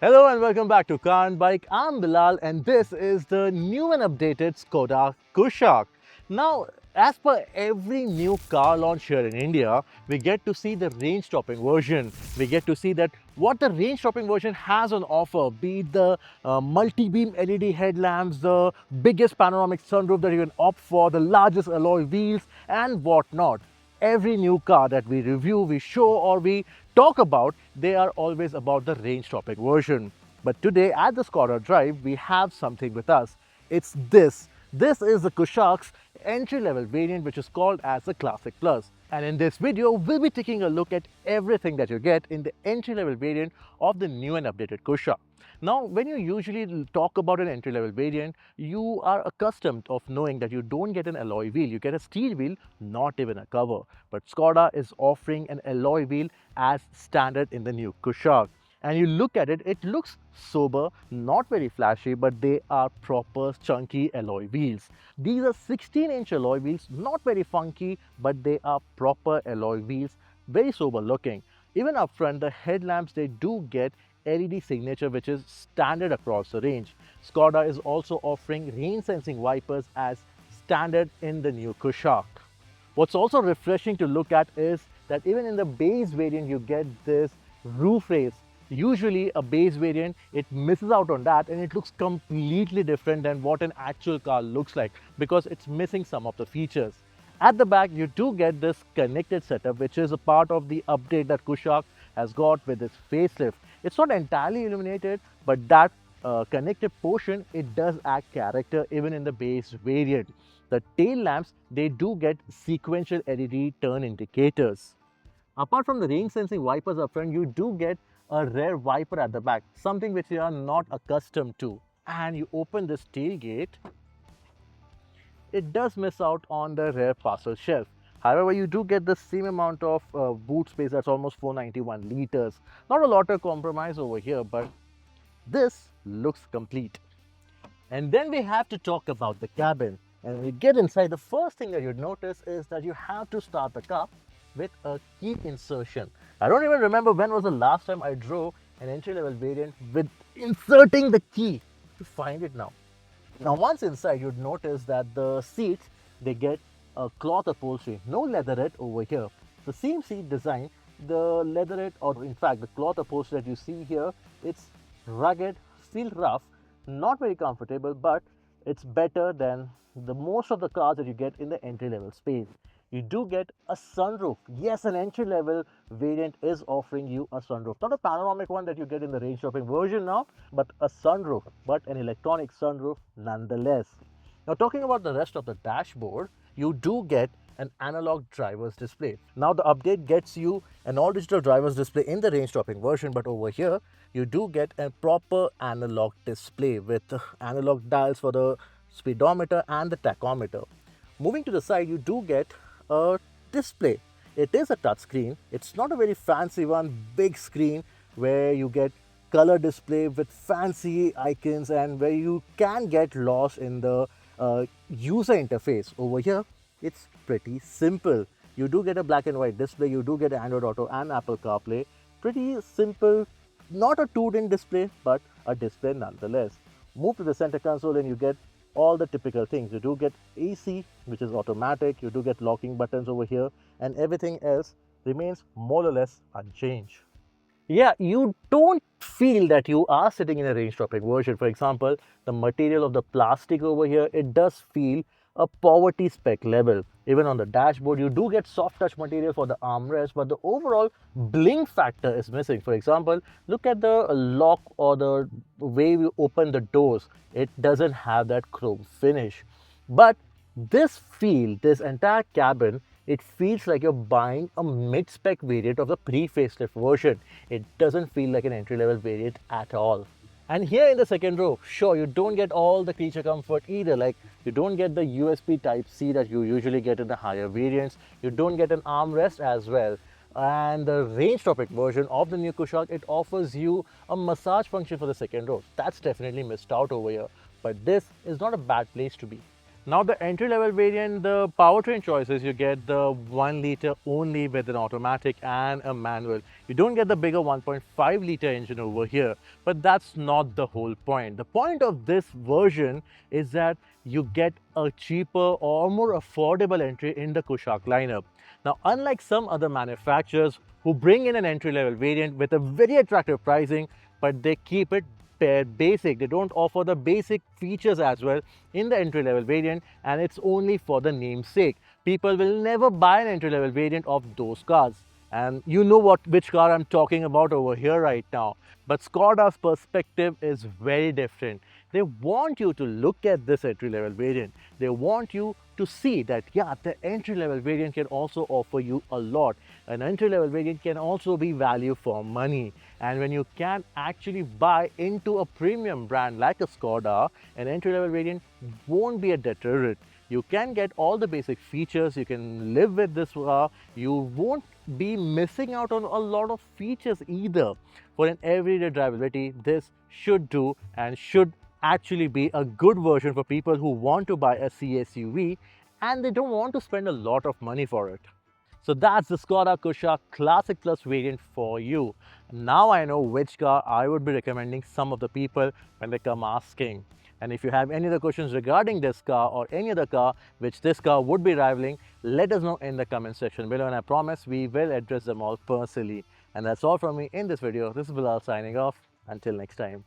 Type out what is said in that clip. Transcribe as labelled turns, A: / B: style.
A: Hello and welcome back to Carandbike. I'm Bilal and this is the new and updated Skoda Kushaq. Now, as per every new car launch here in India, we get to see the range-topping version. We get to see that what the range-topping version has on offer, be it the multi-beam LED headlamps, the biggest panoramic sunroof that you can opt for, the largest alloy wheels and whatnot. Every new car that we review, we show or we talk about, they are always about the range topic version. But today at the Skoda Drive, we have something with us. It's this. This is the Kushaq's entry-level variant, which is called as the Classic Plus. And in this video, we'll be taking a look at everything that you get in the entry-level variant of the new and updated Kushaq. Now, when you usually talk about an entry-level variant, you are accustomed of knowing that you don't get an alloy wheel, you get a steel wheel, not even a cover. But Skoda is offering an alloy wheel as standard in the new Kushaq. And you look at it, it looks sober, not very flashy, but they are proper chunky alloy wheels. These are 16-inch alloy wheels, not very funky, but they are proper alloy wheels, very sober looking. Even up front, the headlamps, they do get LED signature, which is standard across the range. Skoda is also offering rain sensing wipers as standard in the new Kushaq. What's also refreshing to look at is that even in the base variant, you get this roof raise. Usually a base variant, it misses out on that and it looks completely different than what an actual car looks like because it's missing some of the features. At the back, you do get this connected setup, which is a part of the update that Kushaq has got with its facelift. It's not entirely illuminated, but that connected portion, it does add character even in the base variant. The tail lamps, they do get sequential LED turn indicators. Apart from the rain sensing wipers up front, you do get a rear wiper at the back, something which you are not accustomed to. And you open this tailgate, it does miss out on the rear parcel shelf. However, you do get the same amount of boot space, that's almost 491 liters. Not a lot of compromise over here, but this looks complete. And then we have to talk about the cabin. And when you get inside, the first thing that you'd notice is that you have to start the car with a key insertion. I don't even remember when was the last time I drove an entry-level variant with inserting the key to find it now. Now, once inside, you'd notice that the seats, they get a cloth upholstery, no leatherette over here. The same seat design, the leatherette, or in fact the cloth upholstery that you see here, it's rugged, feel rough, not very comfortable, but it's better than the most of the cars that you get in the entry-level space. You do get a sunroof. Yes, an entry-level variant is offering you a sunroof. Not a panoramic one that you get in the range-topping version now, but a sunroof, but an electronic sunroof nonetheless. Now, talking about the rest of the dashboard, you do get an analog driver's display. Now, the update gets you an all-digital driver's display in the range-topping version, but over here, you do get a proper analog display with analog dials for the speedometer and the tachometer. Moving to the side, you do get a display. It is a touch screen. It's not a very fancy one, big screen where you get color display with fancy icons and where you can get lost in the user interface. Over here, it's pretty simple. You do get a black and white display. You do get Android Auto and Apple CarPlay. Pretty simple, not a tuned-in display, but a display nonetheless. Move to the center console and you get all the typical things. You do get AC, which is automatic. You do get locking buttons over here, and everything else remains more or less unchanged. Yeah, you don't feel that you are sitting in a range-topping version. For example, the material of the plastic over here, it does feel a poverty spec level. Even on the dashboard, you do get soft touch material for the armrest, but the overall bling factor is missing. For example, look at the lock or the way we open the doors. It doesn't have that chrome finish. But this entire cabin, it feels like you're buying a mid-spec variant of the pre-facelift version. It doesn't feel like an entry-level variant at all. And here in the second row, sure, you don't get all the creature comfort either. Like, you don't get the USB Type-C that you usually get in the higher variants. You don't get an armrest as well. And the range-topic version of the new Kushaq, it offers you a massage function for the second row. That's definitely missed out over here. But this is not a bad place to be. Now the entry-level variant, the powertrain choices, you get the 1 liter only with an automatic and a manual. You don't get the bigger 1.5 liter engine over here, but that's not the whole point. The point of this version is that you get a cheaper or more affordable entry in the Kushaq lineup. Now, unlike some other manufacturers who bring in an entry-level variant with a very attractive pricing, but they keep it basic. They don't offer the basic features as well in the entry level variant, and it's only for the namesake. People will never buy an entry level variant of those cars. And you know which car I'm talking about over here right now. But Skoda's perspective is very different. They want you to look at this entry level variant. They want you to see that, yeah, the entry level variant can also offer you a lot. An entry level variant can also be value for money. And when you can actually buy into a premium brand like a Skoda, an entry level variant won't be a deterrent. You can get all the basic features, you can live with this car, you won't be missing out on a lot of features either. For an everyday drivability, this should do and should actually be a good version for people who want to buy a CSUV and they don't want to spend a lot of money for it. So that's the Skoda Kushaq Classic Plus variant for you. Now I know which car I would be recommending some of the people when they come asking. And if you have any other questions regarding this car or any other car which this car would be rivaling, let us know in the comment section below, and I promise we will address them all personally. And that's all from me in this video. This is Bilal signing off. Until next time.